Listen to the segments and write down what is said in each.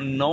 9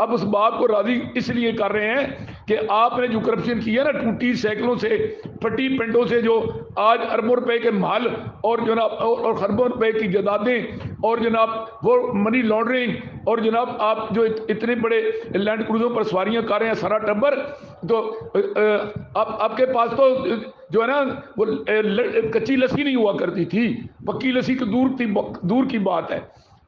اب اس بات کو راضی اس لیے کر رہے ہیں کہ آپ نے جو کرپشن کیا نا، ٹوٹی سینکڑوں سے پھٹی پنڈوں سے جو آج اربوں روپے کے مال اور جناب اور خربوں روپے کی جائیدادیں اور جناب وہ منی لانڈرنگ اور جناب آپ جو اتنے بڑے لینڈ کروزوں پر سواریاں کر رہے ہیں سارا ٹبر، تو آپ کے پاس تو جو ہے نا وہ کچی لسی نہیں ہوا کرتی تھی، پکی لسی تو دور کی بات ہے۔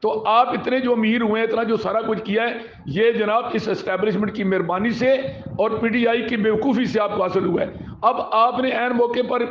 تو آپ اتنے جو امیر ہوئے ہیں، اتنا جو سارا کچھ کیا ہے، یہ جناب اس اسٹیبلشمنٹ کی مہربانی سے اور پی ٹی آئی کی بیوقوفی سے آپ کو حاصل ہوا ہے۔ اب آپ نے عین موقع پر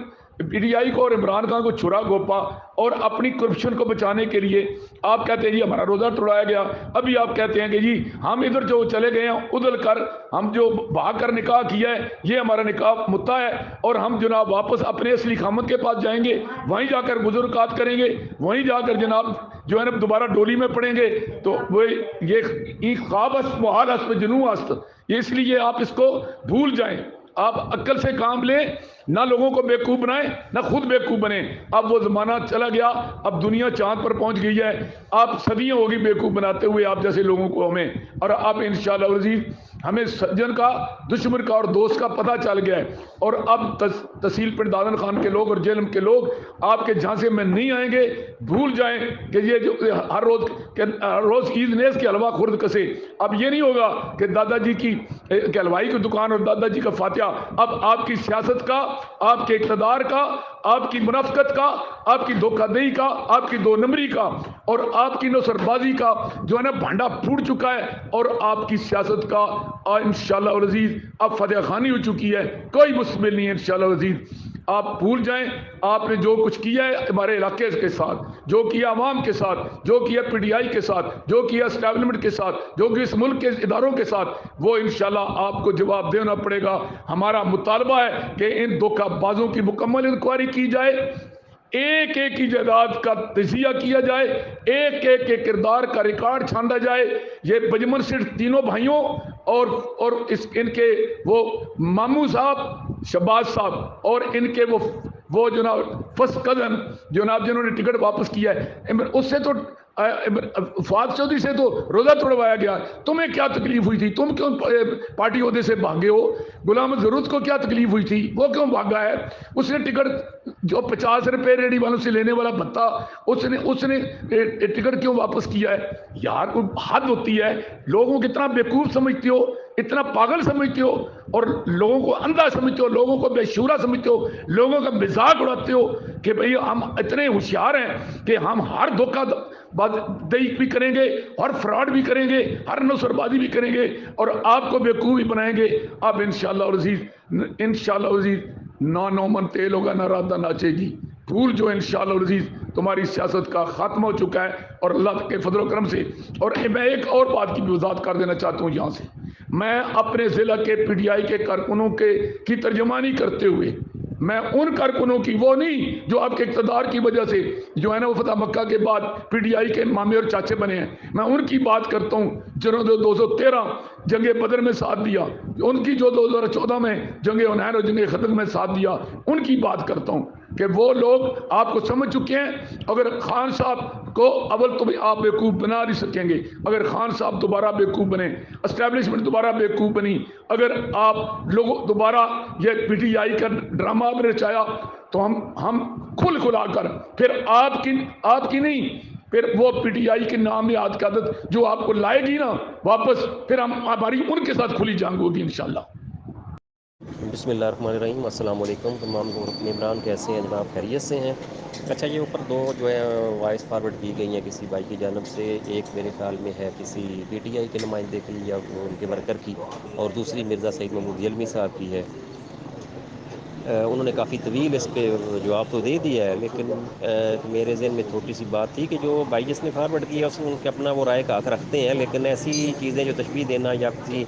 پی ٹی آئی کو اور عمران خان کو چھڑا گھوپا اور اپنی کرپشن کو بچانے کے لیے آپ کہتے ہیں جی ہمارا روزہ توڑایا گیا، ابھی آپ کہتے ہیں کہ جی ہم ادھر جو چلے گئے ہیں ادھر کر، ہم جو بھاگ کر نکاح کیا ہے یہ ہمارا نکاح متا ہے، اور ہم جناب واپس اپنے اصلی خامد کے پاس جائیں گے، وہیں جا کر بزرگات کریں گے، وہیں جا کر جناب جو ہے نا دوبارہ ڈولی میں پڑیں گے۔ تو وہ یہ خواب است محال است جنوں است، اس لیے آپ اس کو بھول جائیں، آپ عقل سے کام لیں، نہ لوگوں کو بیوقوف بنائیں نہ خود بیوقوف بنیں۔ اب وہ زمانہ چلا گیا، اب دنیا چاند پر پہنچ گئی ہے، آپ صدیاں ہوگی بیوقوف بناتے ہوئے آپ جیسے لوگوں کو ہمیں، اور اب انشاءاللہ العزیز ہمیں سجن کا، دشمن کا اور دوست کا پتہ چل گیا ہے، اور اب تحصیل پنڈ دادن خان کے لوگ اور جیلم کے لوگ آپ کے جھانسے میں نہیں آئیں گے۔ بھول جائیں کہ یہ جو ہر روز عید نیز کے حلوہ خورد کسے، اب یہ نہیں ہوگا کہ دادا جی کی حلوائی کی دکان اور دادا جی کا فاتحہ، اب آپ کی سیاست کا، آپ کے اقتدار کا، آپ کی منافقت کا، آپ کی دھوکہ دہی کا، آپ کی دو نمبری کا اور آپ کی نصر بازی کا جو ہے نا بھانڈا پھوٹ چکا ہے، اور آپ کی سیاست کا انشاءاللہ العزیز اب فتح خانی ہو چکی ہے، کوئی مستقبل نہیں ہے انشاءاللہ العزیز۔ آپ بھول جائیں آپ نے جو کچھ کیا ہے ہمارے علاقے کے ساتھ، جو کیا عوام کے ساتھ، جو کیا پی ٹی آئی کے ساتھ، جو کیا اسٹیبلشمنٹ کے ساتھ، جو کہ اس ملک کے اداروں کے ساتھ، وہ انشاءاللہ آپ کو جواب دینا پڑے گا۔ ہمارا مطالبہ ہے کہ ان دھوکہ بازوں کی مکمل انکوائری کی جائے، ایک ایک کی جائیداد کا تجزیہ کیا جائے، ایک ایک کے کردار کا ریکارڈ چھانٹا جائے۔ یہ بجمن صرف تینوں بھائیوں اور ان کے وہ ماموں صاحب شہباز صاحب اور ان کے وہ جناب فرسٹ کزن جناب جنہوں نے ٹکٹ واپس کیا ہے، اس سے تو فواد چودھری سے تو روزہ توڑوایا گیا، تمہیں کیا تکلیف ہوئی تھی؟ تم کیوں پارٹی عہدے سے بھاگے ہو؟ غلام ضرورت کو کیا تکلیف ہوئی تھی؟ وہ کیوں بھاگا ہے؟ اس نے ٹکٹ جو 50 روپے ریڈی والوں سے لینے والا بھتا، اس نے ٹکٹ کیوں واپس کیا ہے؟ یار کوئی حد ہوتی ہے، لوگوں کو اتنا بیوقوف سمجھتے ہو، اتنا پاگل سمجھتے ہو، اور لوگوں کو اندھا سمجھتے ہو، لوگوں کو بے شعورا سمجھتے ہو، لوگوں کا مذاق اڑاتے ہو کہ بھئی ہم اتنے ہوشیار ہیں کہ ہم ہر دھوکہ دہی بھی کریں گے، ہر فراڈ بھی کریں گے، ہر نصر بازی بھی کریں گے، اور آپ کو بیوقوف بھی بنائیں گے۔ اب انشاءاللہ العزیز نو من تیل ہوگا نہ رادہ ناچے گی، بھول جو انشاءاللہ العزیز تمہاری سیاست کا خاتمہ ہو چکا ہے، اور اللہ کے فضل و کرم سے۔ اور میں ایک اور بات کی بھی وضاحت کر دینا چاہتا ہوں یہاں سے، میں اپنے ضلع کے پی ٹی آئی کے کارکنوں کی ترجمانی کرتے ہوئے، میں ان کارکنوں کی، وہ نہیں جو آپ کے اقتدار کی وجہ سے جو ہے نا وہ فتح مکہ کے بعد پی ٹی آئی کے مامے اور چاچے بنے ہیں، میں ان کی بات کرتا ہوں جنہوں نے 213 جنگ بدر میں ساتھ دیا، ان کی جو 2014 میں جنگ حنین اور جنگ خندق میں ساتھ دیا، ان کی بات کرتا ہوں کہ وہ لوگ آپ کو سمجھ چکے ہیں۔ اگر خان صاحب کو اول تو آپ بیوقوف بنا نہیں سکیں گے، اگر خان صاحب دوبارہ بیوقوف بنے، اسٹیبلشمنٹ دوبارہ بیوقوف بنی، اگر آپ لوگوں دوبارہ یہ پی ٹی آئی کا ڈرامہ آپ نے رچایا، تو ہم کھل آ کر پھر آپ کی نہیں، پھر وہ پی ٹی آئی کے نام میں آج کی عادت جو آپ کو لائے گی نا واپس، پھر ہماری ان کے ساتھ کھلی جنگ ہوگی انشاءاللہ۔ بسم اللہ الرحمن الرحیم، السلام علیکم تمام رکن عمران، کیسے ہیں جناب؟ خیریت سے ہیں؟ اچھا، یہ اوپر دو جو ہے وائس فارورڈ کی گئی ہیں کسی بھائی کی جانب سے، ایک میرے خیال میں ہے کسی پی ٹی آئی کے نمائندے کی یا ان کے ورکر کی، اور دوسری مرزا سعید محمود یلمی صاحب کی ہے۔ انہوں نے کافی طویل اس پہ جواب تو دے دیا ہے، لیکن میرے ذہن میں چھوٹی سی بات تھی کہ جو بھائی جس نے فارورڈ کیا اس میں ان کے اپنا وہ رائے کا حق رکھتے ہیں، لیکن ایسی چیزیں جو تشبیہ دینا یا کسی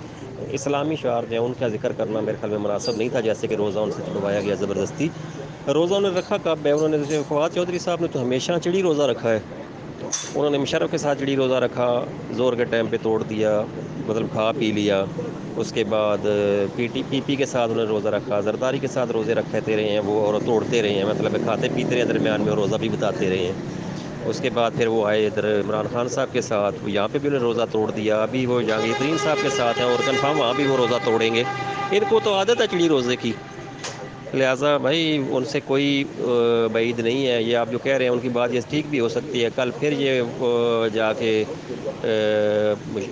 اسلامی شعار جو ہے ان کا ذکر کرنا میرے خیال میں مناسب نہیں تھا، جیسے کہ روزہ ان سے چھڑوایا گیا زبردستی۔ روزہ انہوں نے رکھا کب ہے؟ انہوں نے جیسے فواد چودھری صاحب نے تو ہمیشہ چڑی روزہ رکھا ہے، انہوں نے مشرف کے ساتھ چڑی روزہ رکھا، زور کے ٹائم پہ توڑ دیا، مطلب کھا پی لیا۔ اس کے بعد پی پی کے ساتھ انہوں نے روزہ رکھا، زرداری کے ساتھ روزے رکھتے رہے ہیں وہ، اور توڑتے رہے ہیں، مطلب کھاتے پیتے رہے ہیں، درمیان میں روزہ بھی بتاتے رہے ہیں۔ اس کے بعد پھر وہ آئے ادھر عمران خان صاحب کے ساتھ، یہاں پہ بھی انہوں نے روزہ توڑ دیا، ابھی وہ جہانگیر ترین صاحب کے ساتھ ہیں اور کنفرم وہاں بھی وہ روزہ توڑیں گے۔ ان کو تو عادت ہے چڑی روزے کی، لہٰذا بھائی ان سے کوئی بعید نہیں ہے۔ یہ آپ جو کہہ رہے ہیں ان کی بات یہ ٹھیک بھی ہو سکتی ہے، کل پھر یہ جا کے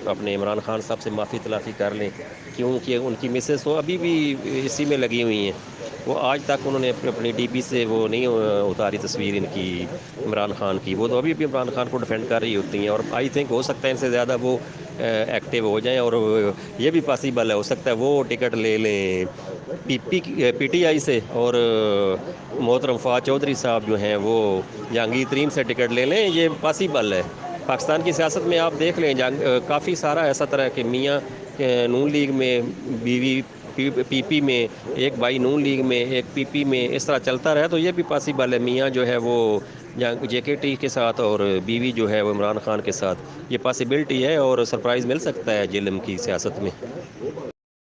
اپنے عمران خان صاحب سے معافی تلافی کر لیں، کیونکہ ان کی مسز تو ابھی بھی اسی میں لگی ہوئی ہیں۔ وہ آج تک انہوں نے اپنی ڈی پی سے وہ نہیں اتاری تصویر ان کی عمران خان کی، وہ تو ابھی بھی عمران خان کو ڈیفینڈ کر رہی ہوتی ہیں، اور آئی تھنک ہو سکتا ہے ان سے زیادہ وہ ایکٹیو ہو جائیں، اور یہ بھی پاسبل ہے، ہو سکتا ہے وہ ٹکٹ لے لیں پی ٹی آئی سے، اور محترم فواد چودھری صاحب جو ہیں وہ جہانگیر ترین سے ٹکٹ لے لیں، یہ پاسبل ہے۔ پاکستان کی سیاست میں آپ دیکھ لیں کافی سارا ایسا طرح کہ میاں نون لیگ میں، بیوی پی پی میں، ایک بھائی نون لیگ میں، ایک پی پی میں، اس طرح چلتا رہا تو یہ بھی پاسبل ہے، میاں جو ہے وہ جے کے ٹی کے ساتھ اور بیوی جو ہے وہ عمران خان کے ساتھ، یہ پاسبلٹی ہے، اور سرپرائز مل سکتا ہے جیلم کی سیاست میں۔